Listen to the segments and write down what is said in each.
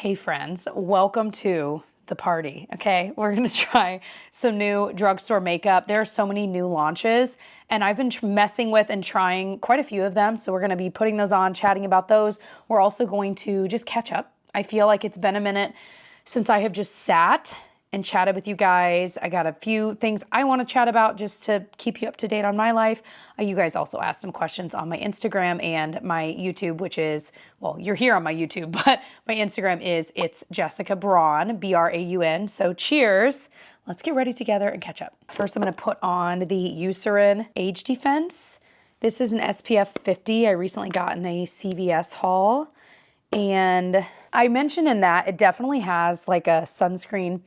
Hey friends, welcome to the party, okay? We're gonna try some new drugstore makeup. There are so many new launches and I've been messing with and trying quite a few of them. So we're gonna be putting those on, chatting about those. We're also going to just catch up. I feel like it's been a minute since I have just sat and chatted with you guys. I got a few things I want to chat about just to keep you up to date on my life. You guys also asked some questions on my Instagram and my YouTube, which is, well, you're here on my YouTube, but my Instagram is it's Jessica Braun, B-R-A-U-N. So cheers. Let's get ready together and catch up. First, I'm going to put on the Eucerin Age Defense. This is an SPF 50. I recently got in a CVS haul. And I mentioned in that it definitely has like a sunscreen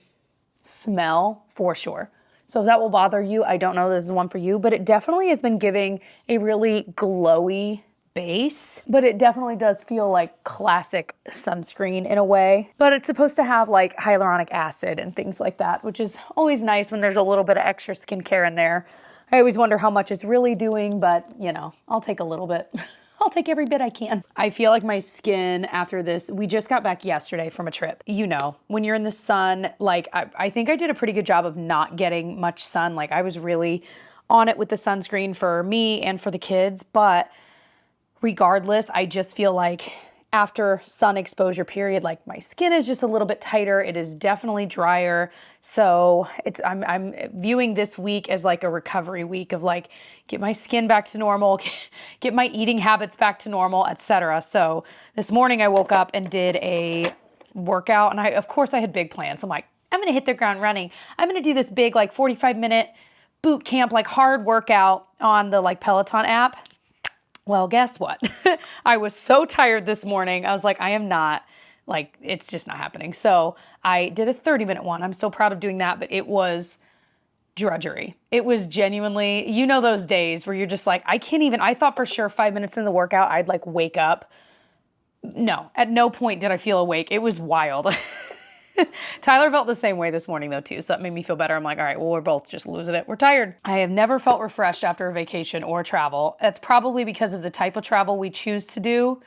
smell for sure. So if that will bother you, I don't know this is one for you, but it definitely has been giving a really glowy base, but it definitely does feel like classic sunscreen in a way. But it's supposed to have like hyaluronic acid and things like that, which is always nice when there's a little bit of extra skincare in there. I always wonder how much it's really doing, but you know, I'll take a little bit. I'll take every bit I can. I feel like my skin after this, we just got back yesterday from a trip. You know, when you're in the sun, like I think I did a pretty good job of not getting much sun. Like I was really on it with the sunscreen for me and for the kids. But regardless, I just feel like after sun exposure period, like my skin is just a little bit tighter. It is definitely drier. So I'm viewing this week as like a recovery week of like, get my skin back to normal, get my eating habits back to normal, etc. So this morning I woke up and did a workout and of course I had big plans. I'm like, I'm going to hit the ground running. I'm going to do this big like 45-minute boot camp, like hard workout on the like Peloton app. Well, guess what? I was so tired this morning. I was like, I am not, like, it's just not happening. So I did a 30-minute one. I'm so proud of doing that, but it was drudgery. It was genuinely, you know, those days where you're just like, I can't even, I thought for sure 5 minutes in the workout, I'd like wake up. No, at no point did I feel awake. It was wild. Tyler felt the same way this morning though too, so that made me feel better. I'm like, all right, well, we're both just losing it. We're tired. I have never felt refreshed after a vacation or travel. That's probably because of the type of travel we choose to do,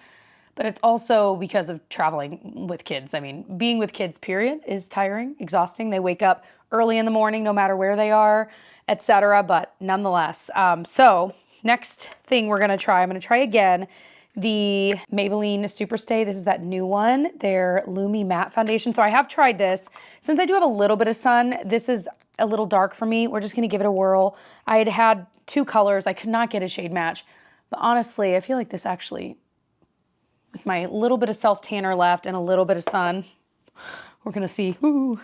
but it's also because of traveling with kids. I mean, being with kids, period, is tiring, exhausting. They wake up early in the morning, no matter where they are, etc. But nonetheless, so next thing we're gonna try, I'm gonna try again the Maybelline Superstay. This is that new one, their Lumi Matte Foundation. So I have tried this. Since I do have a little bit of sun, this is a little dark for me. We're just gonna give it a whirl. I had two colors. I could not get a shade match. But honestly, I feel like this actually, with my little bit of self-tanner left and a little bit of sun, we're gonna see, ooh,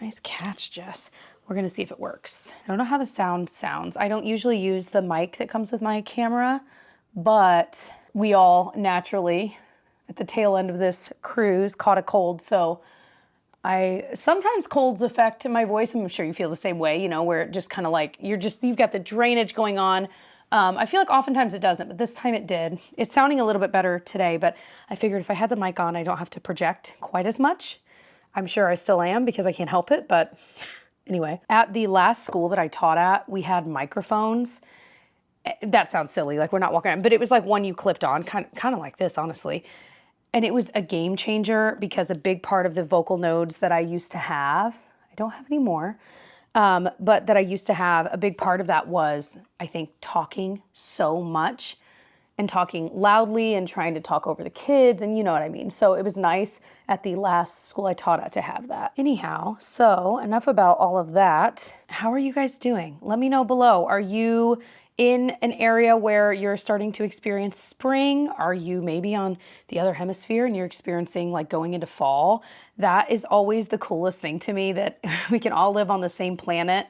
nice catch, Jess. We're gonna see if it works. I don't know how the sound sounds. I don't usually use the mic that comes with my camera, but we all naturally, at the tail end of this cruise, caught a cold. So sometimes colds affect my voice. I'm sure you feel the same way, you know, where it just kind of like, you've got the drainage going on. I feel like oftentimes it doesn't, but this time it did. It's sounding a little bit better today, but I figured if I had the mic on, I don't have to project quite as much. I'm sure I still am because I can't help it, but anyway. At the last school that I taught at, we had microphones. That sounds silly, like we're not walking around, but it was like one you clipped on, kind of like this, honestly. And it was a game changer because a big part of the vocal nodes that I used to have, I don't have anymore, but that I used to have, a big part of that was, I think, talking so much and talking loudly and trying to talk over the kids, and you know what I mean. So it was nice at the last school I taught at to have that. Anyhow, so enough about all of that. How are you guys doing? Let me know below. Are you in an area where you're starting to experience spring? Are you maybe on the other hemisphere and you're experiencing like going into fall? That is always the coolest thing to me, that we can all live on the same planet.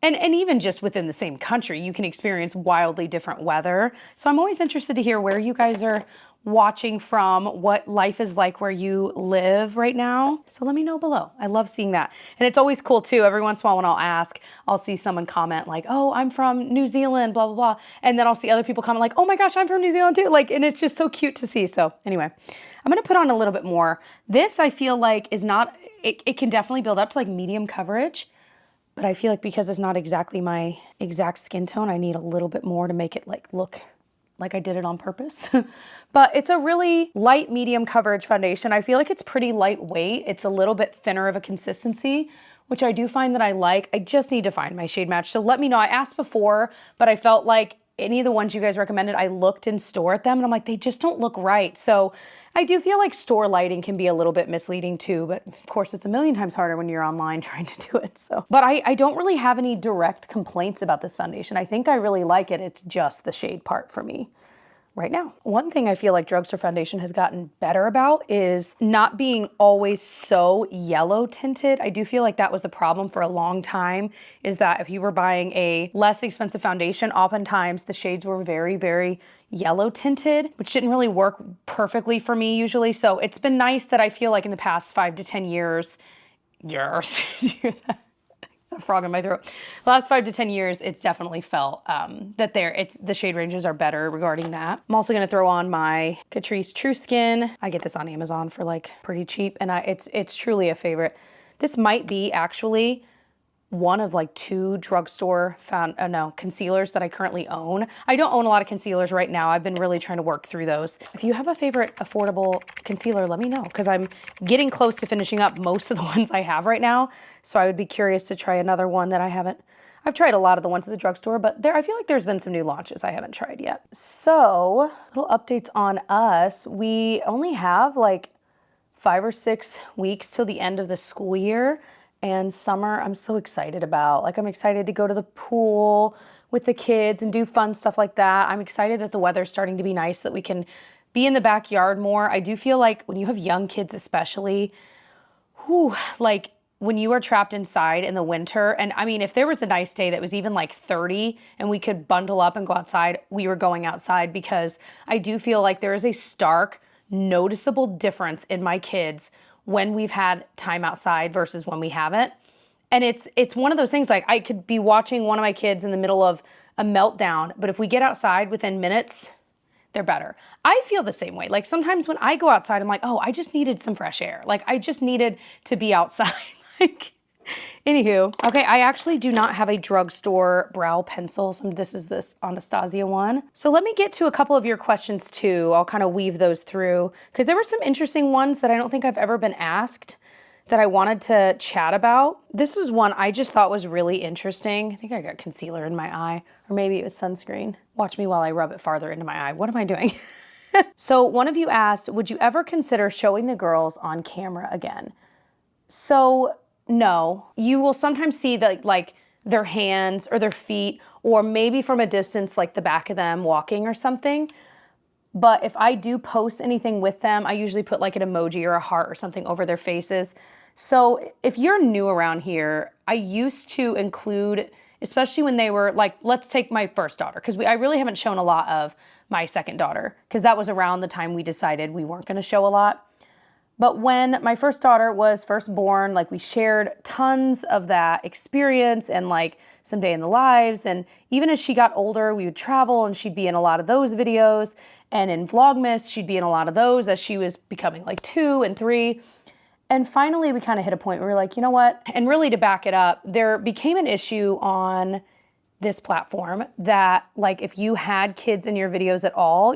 And even just within the same country, you can experience wildly different weather. So I'm always interested to hear where you guys are watching from, what life is like where you live right now. So let me know below. I love seeing that. And it's always cool too. Every once in a while when I'll ask, I'll see someone comment like, oh, I'm from New Zealand, blah, blah, blah. And then I'll see other people comment like, oh my gosh, I'm from New Zealand too. Like, and it's just so cute to see. So anyway, I'm gonna put on a little bit more. This I feel like is not, it can definitely build up to like medium coverage. But I feel like because it's not exactly my exact skin tone, I need a little bit more to make it like look like I did it on purpose. But it's a really light medium coverage foundation. I feel like it's pretty lightweight. It's a little bit thinner of a consistency, which I do find that I like. I just need to find my shade match. So let me know. I asked before, but I felt like any of the ones you guys recommended, I looked in store at them and I'm like, they just don't look right. So I do feel like store lighting can be a little bit misleading too, but of course it's a million times harder when you're online trying to do it. So, but I don't really have any direct complaints about this foundation. I think I really like it. It's just the shade part for me right now. One thing I feel like drugstore foundation has gotten better about is not being always so yellow tinted. I do feel like that was a problem for a long time, is that if you were buying a less expensive foundation, oftentimes the shades were very, very yellow tinted, which didn't really work perfectly for me usually. So it's been nice that I feel like in the past 5 to 10 years, a frog in my throat. The last 5 to 10 years, it's definitely felt that the shade ranges are better regarding that. I'm also gonna throw on my Catrice True Skin. I get this on Amazon for like pretty cheap, and it's truly a favorite. This might be actually one of like 2 drugstore concealers that I currently own. I don't own a lot of concealers right now. I've been really trying to work through those. If you have a favorite affordable concealer, let me know, because I'm getting close to finishing up most of the ones I have right now. So I would be curious to try another one that I haven't. I've tried a lot of the ones at the drugstore, but I feel like there's been some new launches I haven't tried yet. So little updates on us. We only have like 5 or 6 weeks till the end of the school year. And summer, I'm so excited about. Like, I'm excited to go to the pool with the kids and do fun stuff like that. I'm excited that the weather's starting to be nice, so that we can be in the backyard more. I do feel like when you have young kids especially, like when you are trapped inside in the winter, and I mean, if there was a nice day that was even like 30 and we could bundle up and go outside, we were going outside, because I do feel like there is a stark, noticeable difference in my kids when we've had time outside versus when we haven't. And it's one of those things, like I could be watching one of my kids in the middle of a meltdown, but if we get outside within minutes, they're better. I feel the same way. Like sometimes when I go outside, I'm like, oh, I just needed some fresh air. Like I just needed to be outside. Like, anywho, okay, I actually do not have a drugstore brow pencil. So this is this Anastasia one. So let me get to a couple of your questions too. I'll kind of weave those through, because there were some interesting ones that I don't think I've ever been asked that I wanted to chat about. This was one I just thought was really interesting. I think I got concealer in my eye, or maybe it was sunscreen. Watch me while I rub it farther into my eye. What am I doing? So one of you asked, would you ever consider showing the girls on camera again? So no, you will sometimes see like their hands or their feet, or maybe from a distance, like the back of them walking or something. But if I do post anything with them, I usually put like an emoji or a heart or something over their faces. So if you're new around here, I used to include, especially when they were like, let's take my first daughter, because I really haven't shown a lot of my second daughter, because that was around the time we decided we weren't going to show a lot. But when my first daughter was first born, like we shared tons of that experience and like some day in the lives. And even as she got older, we would travel and she'd be in a lot of those videos. And in Vlogmas, she'd be in a lot of those as she was becoming like 2 and 3. And finally, we kind of hit a point where we were like, you know what? And really to back it up, there became an issue on this platform that like if you had kids in your videos at all,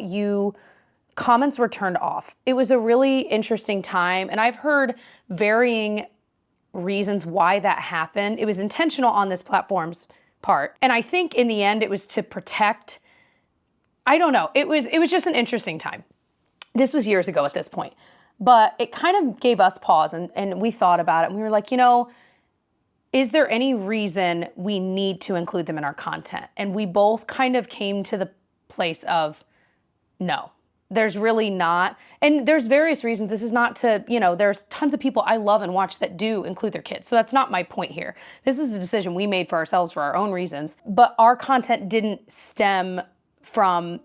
comments were turned off. It was a really interesting time, and I've heard varying reasons why that happened. It was intentional on this platform's part, and I think in the end it was to protect, I don't know, it was just an interesting time. This was years ago at this point, but it kind of gave us pause, and we thought about it, and we were like, you know, is there any reason we need to include them in our content? And we both kind of came to the place of no. There's really not. And there's various reasons. This is not to, you know, there's tons of people I love and watch that do include their kids. So that's not my point here. This is a decision we made for ourselves for our own reasons, but our content didn't stem from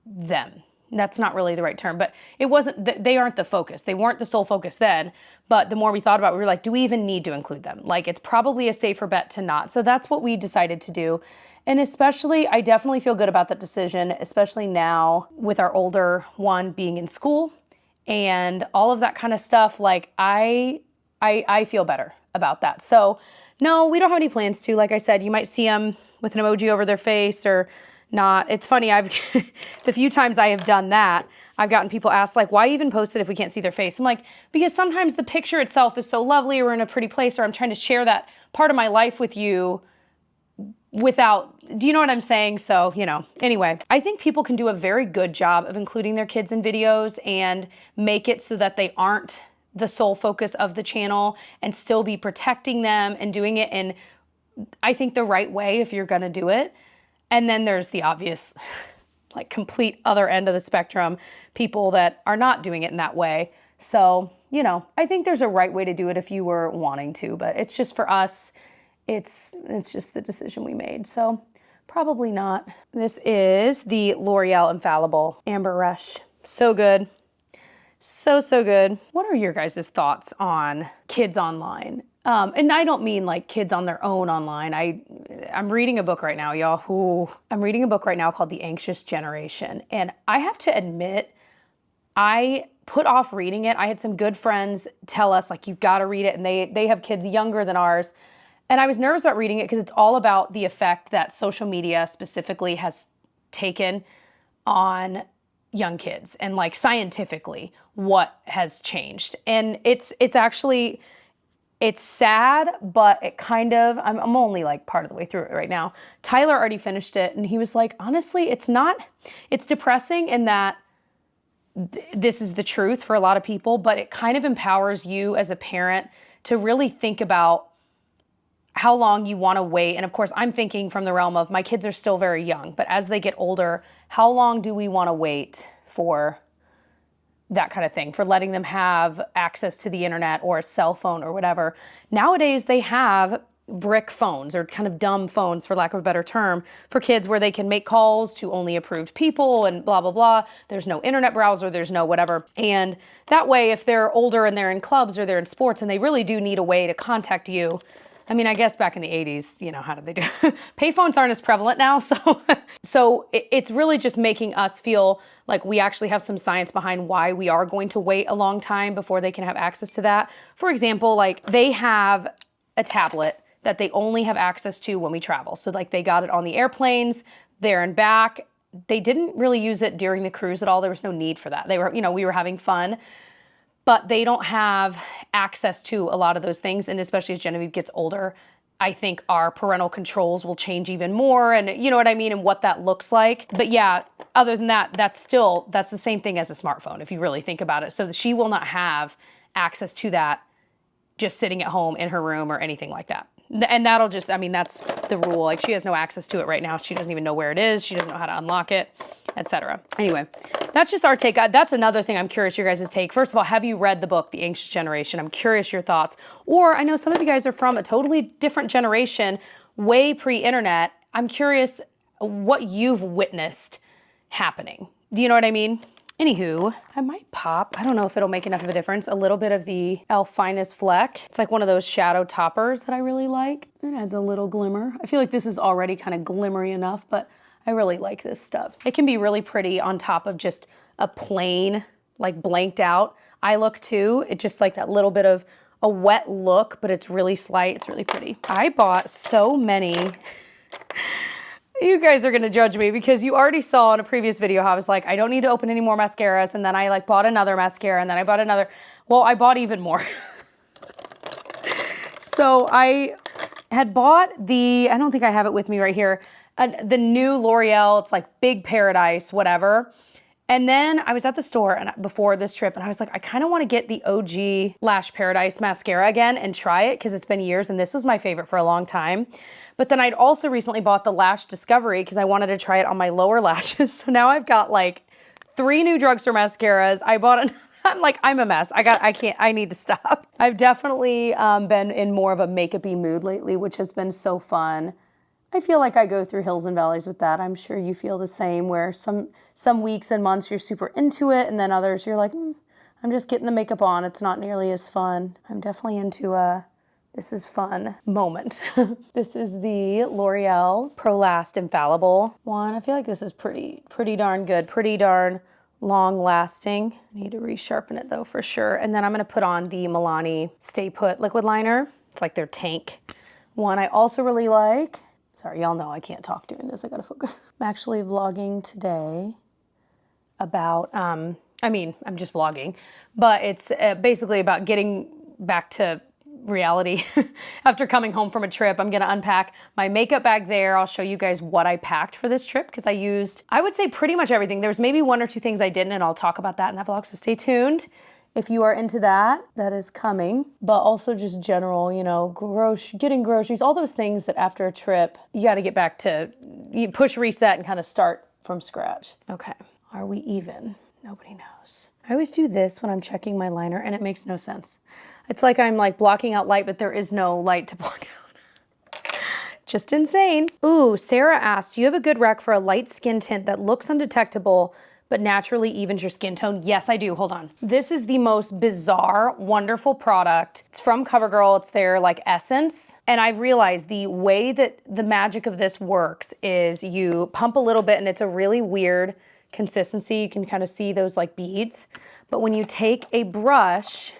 them. That's not really the right term, but it wasn't, they aren't the focus. They weren't the sole focus then, but the more we thought about it, we were like, do we even need to include them? Like, it's probably a safer bet to not. So that's what we decided to do. And especially, I definitely feel good about that decision, especially now with our older one being in school and all of that kind of stuff. Like, I feel better about that. So no, we don't have any plans to. Like I said, you might see them with an emoji over their face or not, it's funny, the few times I have done that, I've gotten people ask like, why even post it if we can't see their face? I'm like, because sometimes the picture itself is so lovely, or we're in a pretty place, or I'm trying to share that part of my life with you without, do you know what I'm saying? So, you know, anyway, I think people can do a very good job of including their kids in videos and make it so that they aren't the sole focus of the channel, and still be protecting them and doing it in, I think, the right way if you're gonna do it. And then there's the obvious, like, complete other end of the spectrum, people that are not doing it in that way. So, you know, I think there's a right way to do it if you were wanting to, but it's just for us, it's just the decision we made. So probably not. This is the L'Oreal Infallible Amber Rush. So good. So, so good. What are your guys' thoughts on kids online? And I don't mean like kids on their own online. I'm reading a book right now, y'all. I'm reading a book right now called The Anxious Generation. And I have to admit, I put off reading it. I had some good friends tell us, like, you've got to read it. And they have kids younger than ours. And I was nervous about reading it because it's all about the effect that social media specifically has taken on young kids, and like scientifically what has changed. And it's actually, it's sad, but it kind of, I'm only like part of the way through it right now. Tyler already finished it, and he was like, honestly, it's depressing in that this is the truth for a lot of people, but it kind of empowers you as a parent to really think about how long you want to wait. And of course, I'm thinking from the realm of my kids are still very young, but as they get older, how long do we want to wait for that kind of thing, for letting them have access to the internet or a cell phone or whatever? Nowadays, they have brick phones, or kind of dumb phones, for lack of a better term, for kids, where they can make calls to only approved people and blah, blah, blah. There's no internet browser, there's no whatever. And that way, if they're older and they're in clubs or they're in sports and they really do need a way to contact you, I mean, I guess back in the 80s, you know, how did they do? Payphones aren't as prevalent now, so it's really just making us feel like we actually have some science behind why we are going to wait a long time before they can have access to that. For example, like, they have a tablet that they only have access to when we travel. So like, they got it on the airplanes, there and back. They didn't really use it during the cruise at all. There was no need for that. They were, you know, we were having fun. But they don't have access to a lot of those things. And especially as Genevieve gets older, I think our parental controls will change even more, and you know what I mean, and what that looks like. But yeah, other than that, that's the same thing as a smartphone, if you really think about it. So she will not have access to that just sitting at home in her room or anything like that. And that'll just, I mean, that's the rule. Like, she has no access to it right now. She doesn't even know where it is. She doesn't know how to unlock it, etc. Anyway, that's just our take. That's another thing I'm curious your guys' take. First of all, have you read the book, The Anxious Generation? I'm curious your thoughts. Or I know some of you guys are from a totally different generation, way pre-internet. I'm curious what you've witnessed happening. Do you know what I mean? Anywho, I might pop, I don't know if it'll make enough of a difference, a little bit of the e.l.f. Finest Fleck. It's like one of those shadow toppers that I really like. It adds a little glimmer. I feel like this is already kind of glimmery enough, but I really like this stuff. It can be really pretty on top of just a plain, like, blanked out eye look too. It's just like that little bit of a wet look, but it's really slight. It's really pretty. I bought so many. You guys are gonna judge me because you already saw in a previous video how I was like, I don't need to open any more mascaras, and then I like bought another mascara, and then I bought another. Well, I bought even more. So I had bought the, I don't think I have it with me right here, the new L'Oreal, it's like Big Paradise, whatever. And then I was at the store and before this trip, and I was like, I kind of want to get the OG Lash Paradise mascara again and try it, because it's been years and this was my favorite for a long time. But then I'd also recently bought the Lash Discovery because I wanted to try it on my lower lashes. So now I've got like 3 new drugstore mascaras. I bought an, I'm like, I'm a mess. I need to stop. I've definitely been in more of a makeup-y mood lately, which has been so fun. I feel like I go through hills and valleys with that. I'm sure you feel the same, where some weeks and months you're super into it, and then others you're like, I'm just getting the makeup on. It's not nearly as fun. I'm definitely into a this is fun moment. This is the L'Oreal Pro Last Infallible one. I feel like this is pretty darn good, pretty darn long lasting. I need to resharpen it though for sure. And then I'm gonna put on the Milani Stay Put liquid liner. It's like their tank one I also really like. Sorry, y'all know I can't talk during this. I gotta focus. I'm actually vlogging today about, I'm just vlogging, but it's basically about getting back to reality after coming home from a trip. I'm gonna unpack my makeup bag there. I'll show you guys what I packed for this trip because I used, I would say pretty much everything. There's maybe 1 or 2 things I didn't, and I'll talk about that in that vlog, so stay tuned. If you are into that, that is coming. But also just general, you know, getting groceries, all those things that after a trip, you gotta get back to, you push reset and kind of start from scratch. Okay, are we even? Nobody knows. I always do this when I'm checking my liner and it makes no sense. It's like I'm like blocking out light, but there is no light to block out. Just insane. Ooh, Sarah asked, do you have a good rec for a light skin tint that looks undetectable but naturally evens your skin tone? Yes, I do. Hold on. This is the most bizarre, wonderful product. It's from Covergirl. It's their like essence. And I've realized the way that the magic of this works is you pump a little bit and it's a really weird consistency. You can kind of see those like beads. But when you take a brush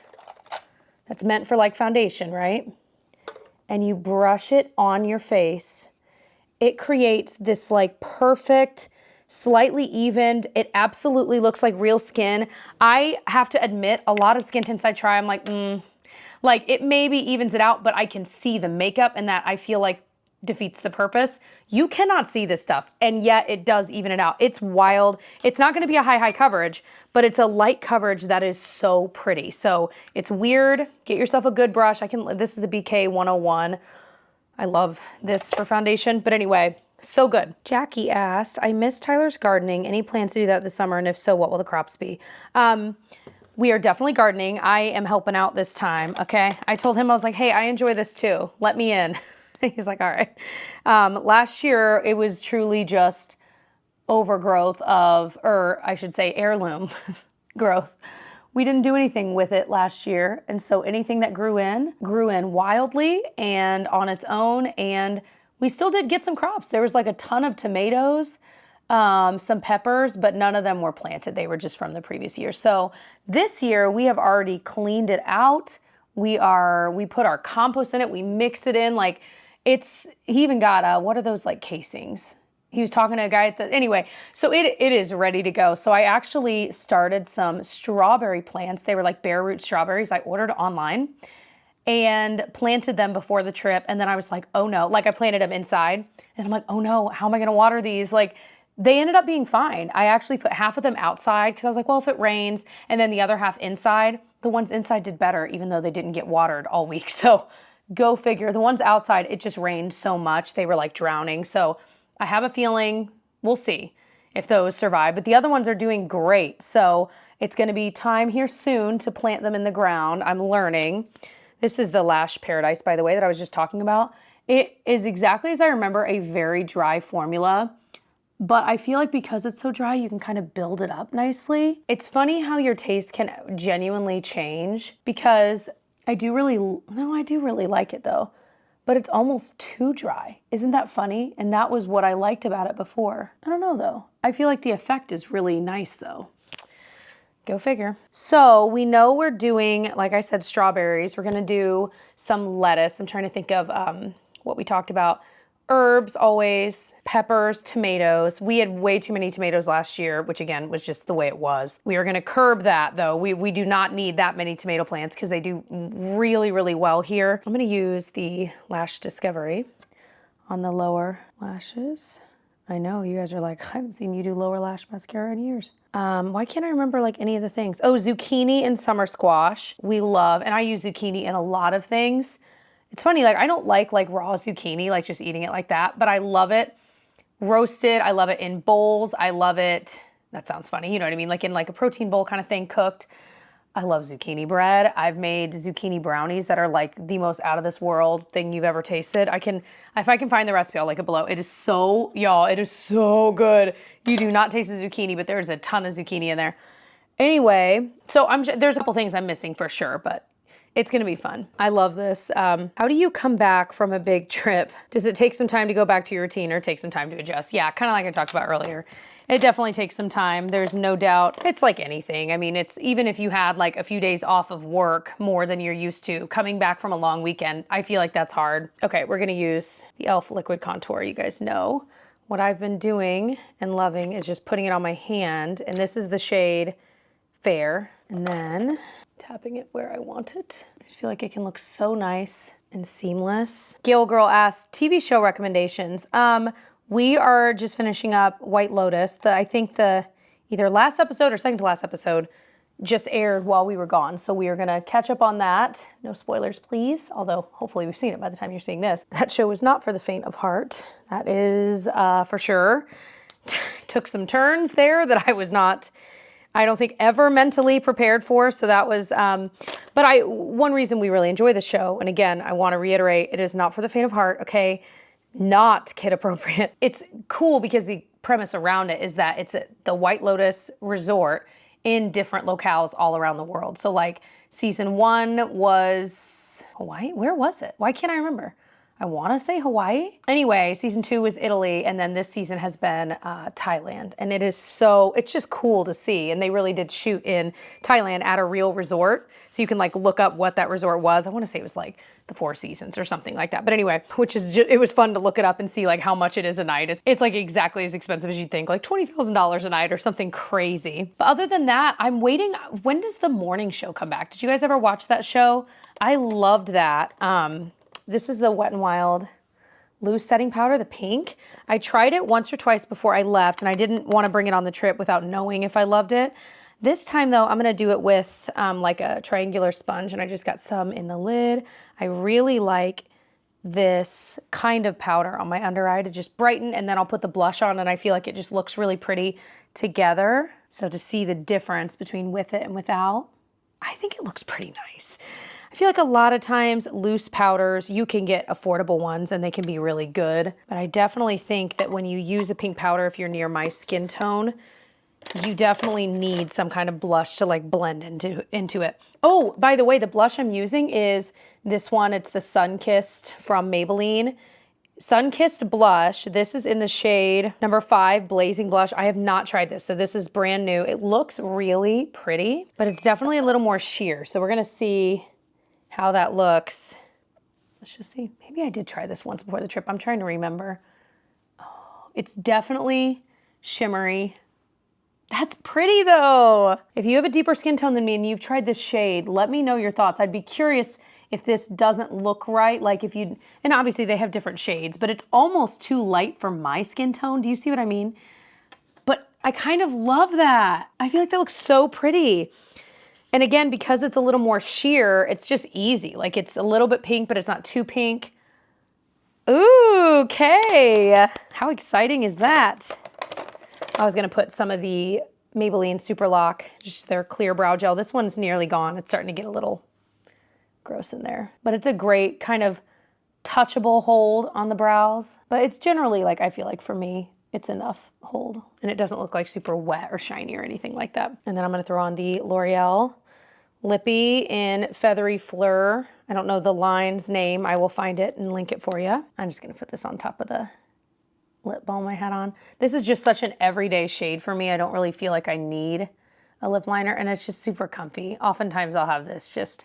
that's meant for like foundation, right? And you brush it on your face, it creates this like perfect, slightly evened, it absolutely looks like real skin. I have to admit, a lot of skin tints I try, I'm like it maybe evens it out, but I can see the makeup and that I feel like defeats the purpose. You cannot see this stuff, and yet it does even it out. It's wild. It's not gonna be a high coverage, but it's a light coverage that is so pretty. So it's weird. Get yourself a good brush. This is the BK 101. I love this for foundation, but anyway, so good. Jackie asked, I miss Tyler's gardening. Any plans to do that this summer? And if so, what will the crops be? We are definitely gardening. I am helping out this time, okay? I told him, I was like, hey, I enjoy this too. Let me in. He's like, all right. Last year, it was truly just overgrowth of, or I should say heirloom growth. We didn't do anything with it last year. And so anything that grew in wildly and on its own. And we still did get some crops. There was like a ton of tomatoes, some peppers, but none of them were planted. They were just from the previous year. So this year we have already cleaned it out. We put our compost in it. We mix it in like he even got, what are those like casings? He was talking to a guy anyway, so it is ready to go. So I actually started some strawberry plants. They were like bare root strawberries. I ordered online and planted them before the trip. And then I was like, oh no, like I planted them inside and I'm like, oh no, how am I gonna water these? Like they ended up being fine. I actually put half of them outside because I was like, well, if it rains, and then the other half inside. The ones inside did better, even though they didn't get watered all week. So go figure. The ones outside, it just rained so much. They were like drowning. So I have a feeling, we'll see if those survive, but the other ones are doing great. So it's gonna be time here soon to plant them in the ground. I'm learning. This is the Lash Paradise, by the way, that I was just talking about. It is exactly as I remember, a very dry formula, but I feel like because it's so dry, you can kind of build it up nicely. It's funny how your taste can genuinely change because I do really like it though, but it's almost too dry. Isn't that funny? And that was what I liked about it before. I don't know though. I feel like the effect is really nice though. Go figure. So we know we're doing, like I said, strawberries. We're gonna do some lettuce. I'm trying to think of what we talked about. Herbs always, peppers, tomatoes. We had way too many tomatoes last year, which again was just the way it was. We are gonna curb that though. We do not need that many tomato plants because they do really, really well here. I'm gonna use the Lash Discovery on the lower lashes. I know, you guys are like, I haven't seen you do lower lash mascara in years. Why can't I remember like any of the things? Oh, zucchini and summer squash, we love, and I use zucchini in a lot of things. It's funny, like I don't like raw zucchini, like just eating it like that, but I love it roasted. I love it in bowls. I love it, that sounds funny, you know what I mean? Like in like a protein bowl kind of thing, cooked. I love zucchini bread. I've made zucchini brownies that are like the most out of this world thing you've ever tasted. If I can find the recipe, I'll link it below. It is so, y'all, it is so good. You do not taste the zucchini, but there's a ton of zucchini in there. Anyway, so there's a couple things I'm missing for sure, but It's gonna be fun. I love this. How do you come back from a big trip? Does it take some time to go back to your routine or take some time to adjust? Yeah, kind of like I talked about earlier. It definitely takes some time. There's no doubt. It's like anything. I mean, it's even if you had like a few days off of work more than you're used to, coming back from a long weekend, I feel like that's hard. Okay, we're gonna use the e.l.f. liquid contour. You guys know what I've been doing and loving is just putting it on my hand, and this is the shade Fair, and then tapping it where I want it. I just feel like it can look so nice and seamless. Gail Girl asked, TV show recommendations. We are just finishing up White Lotus. I think the either last episode or second to last episode just aired while we were gone. So we are gonna catch up on that. No spoilers, please. Although hopefully we've seen it by the time you're seeing this. That show is not for the faint of heart. That is for sure. Took some turns there that I was not, I don't think ever mentally prepared for. So that was, but one reason we really enjoy the show, and again, I want to reiterate, it is not for the faint of heart, okay? Not kid appropriate. It's cool because the premise around it is that it's the White Lotus resort in different locales all around the world. So like season 1 was Hawaii. Where was it? Why can't I remember? I want to say Hawaii. Anyway, season 2 was Italy, and then this season has been Thailand. And it's just cool to see. And they really did shoot in Thailand at a real resort. So you can like look up what that resort was. I want to say it was like the Four Seasons or something like that. But anyway, it was fun to look it up and see like how much it is a night. It's like exactly as expensive as you'd think, like $20,000 a night or something crazy. But other than that, I'm waiting. When does the morning show come back? Did you guys ever watch that show? I loved that. This is the Wet n Wild loose setting powder, the pink. I tried it once or twice before I left, and I didn't want to bring it on the trip without knowing if I loved it. This time though, I'm gonna do it with like a triangular sponge, and I just got some in the lid. I really like this kind of powder on my under eye to just brighten, and then I'll put the blush on, and I feel like it just looks really pretty together. So to see the difference between with it and without, I think it looks pretty nice. I feel like a lot of times loose powders, you can get affordable ones and they can be really good. But I definitely think that when you use a pink powder, if you're near my skin tone, you definitely need some kind of blush to like blend into it. Oh, by the way, the blush I'm using is this one. It's the Sun-Kissed from Maybelline. Sun-Kissed blush. This is in the shade number 5, Blazing Blush. I have not tried this, so this is brand new. It looks really pretty, but it's definitely a little more sheer. So we're gonna see how that looks. Let's just see. Maybe I did try this once before the trip. I'm trying to remember. Oh, it's definitely shimmery. That's pretty though. If you have a deeper skin tone than me and you've tried this shade, let me know your thoughts. I'd be curious if this doesn't look right. Like if you, and obviously they have different shades, but it's almost too light for my skin tone. Do you see what I mean? But I kind of love that. I feel like that looks so pretty. And again, because it's a little more sheer, it's just easy. Like it's a little bit pink, but it's not too pink. Ooh, okay. How exciting is that? I was gonna put some of the Maybelline Super Lock, just their clear brow gel. This one's nearly gone. It's starting to get a little gross in there. But it's a great kind of touchable hold on the brows. But it's generally like, I feel like for me, it's enough hold. And it doesn't look like super wet or shiny or anything like that. And then I'm gonna throw on the L'Oreal Lippy in Feathery Fleur. I don't know the line's name. I will find it and link it for you. I'm just gonna put this on top of the lip balm I had on. This is just such an everyday shade for me. I don't really feel like I need a lip liner, and it's just super comfy. Oftentimes I'll have this just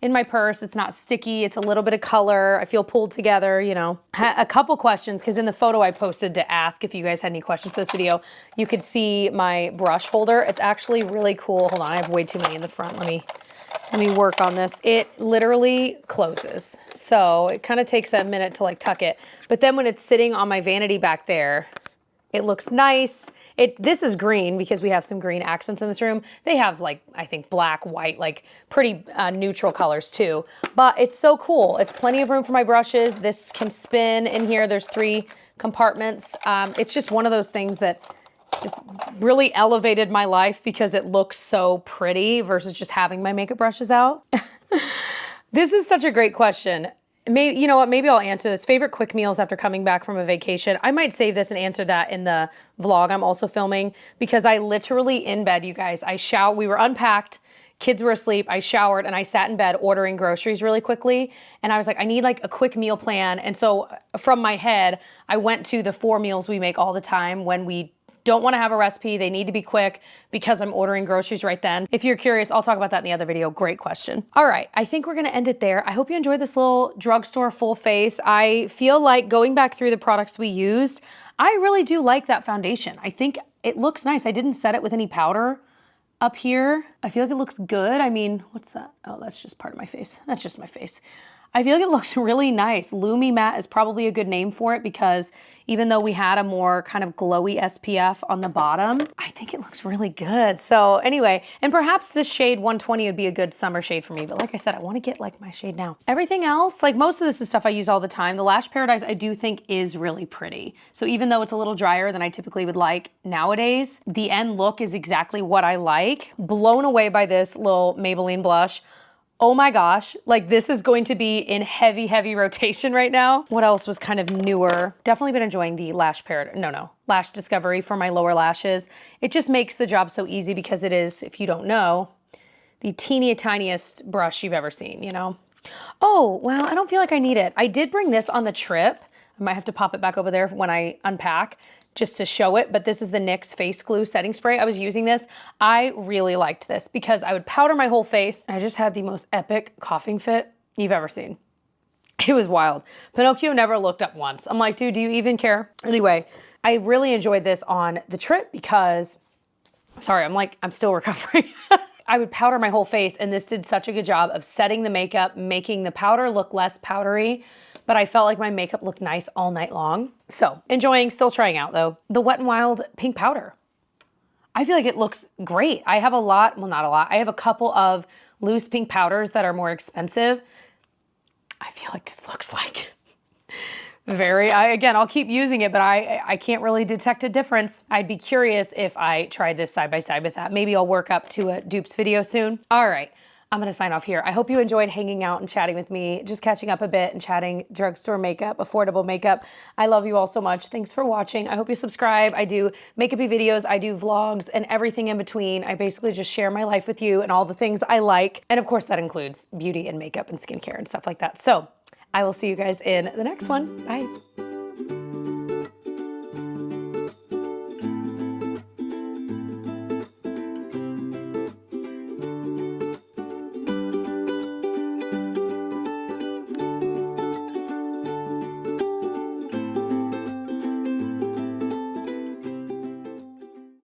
in my purse. It's not sticky. It's a little bit of color. I feel pulled together, you know. A couple questions, because in the photo I posted to ask if you guys had any questions for this video, you could see my brush holder. It's actually really cool. Hold on, I have way too many in the front. Let me work on this. It literally closes. So it kind of takes a minute to like tuck it. But then when it's sitting on my vanity back there, it looks nice. This is green because we have some green accents in this room. They have like, I think black, white, like pretty neutral colors too. But it's so cool. It's plenty of room for my brushes. This can spin in here. There's 3 compartments. It's just one of those things that just really elevated my life because it looks so pretty versus just having my makeup brushes out. This is such a great question. Maybe, you know what, maybe I'll answer this. Favorite quick meals after coming back from a vacation. I might save this and answer that in the vlog I'm also filming, because I literally in bed, you guys, we were unpacked Kids were asleep, I showered, and I sat in bed ordering groceries really quickly. And I was like, I need like a quick meal plan. And so from my head, I went to the 4 meals we make all the time when we don't want to have a recipe. They need to be quick because I'm ordering groceries right then. If you're curious, I'll talk about that in the other video. Great question. All right, I think we're gonna end it there. I hope you enjoyed this little drugstore full face. I feel like going back through the products we used, I really do like that foundation. I think it looks nice. I didn't set it with any powder up here. I feel like it looks good. I mean, what's that? Oh, that's just part of my face. That's just my face. I feel like it looks really nice. Lumi Matte is probably a good name for it because even though we had a more kind of glowy SPF on the bottom, I think it looks really good. So anyway, and perhaps this shade 120 would be a good summer shade for me. But like I said, I want to get like my shade now. Everything else, like most of this is stuff I use all the time. The Lash Paradise I do think is really pretty. So even though it's a little drier than I typically would like nowadays, the end look is exactly what I like. Blown away by this little Maybelline blush. Oh my gosh, like this is going to be in heavy, heavy rotation right now. What else was kind of newer? Definitely been enjoying the Lash Discovery for my lower lashes. It just makes the job so easy because it is, if you don't know, the teeny tiniest brush you've ever seen, you know? Oh, well, I don't feel like I need it. I did bring this on the trip. I might have to pop it back over there when I unpack just to show it, but this is the NYX Face Glue Setting Spray. I was using this. I really liked this because I would powder my whole face. I just had the most epic coughing fit you've ever seen. It was wild. Pinocchio never looked up once. I'm like, dude, do you even care? Anyway, I really enjoyed this on the trip because, sorry, I'm still recovering. I would powder my whole face and this did such a good job of setting the makeup, making the powder look less powdery, but I felt like my makeup looked nice all night long. So enjoying, still trying out though, the Wet n Wild pink powder. I feel like it looks great. I have a lot, well not a lot, I have a couple of loose pink powders that are more expensive. I feel like this looks like again, I'll keep using it, but I can't really detect a difference. I'd be curious if I tried this side by side with that. Maybe I'll work up to a dupes video soon. All right. I'm gonna sign off here. I hope you enjoyed hanging out and chatting with me, just catching up a bit and chatting drugstore makeup, affordable makeup. I love you all so much. Thanks for watching. I hope you subscribe. I do makeup-y videos, I do vlogs and everything in between. I basically just share my life with you and all the things I like. And of course that includes beauty and makeup and skincare and stuff like that. So I will see you guys in the next one. Bye.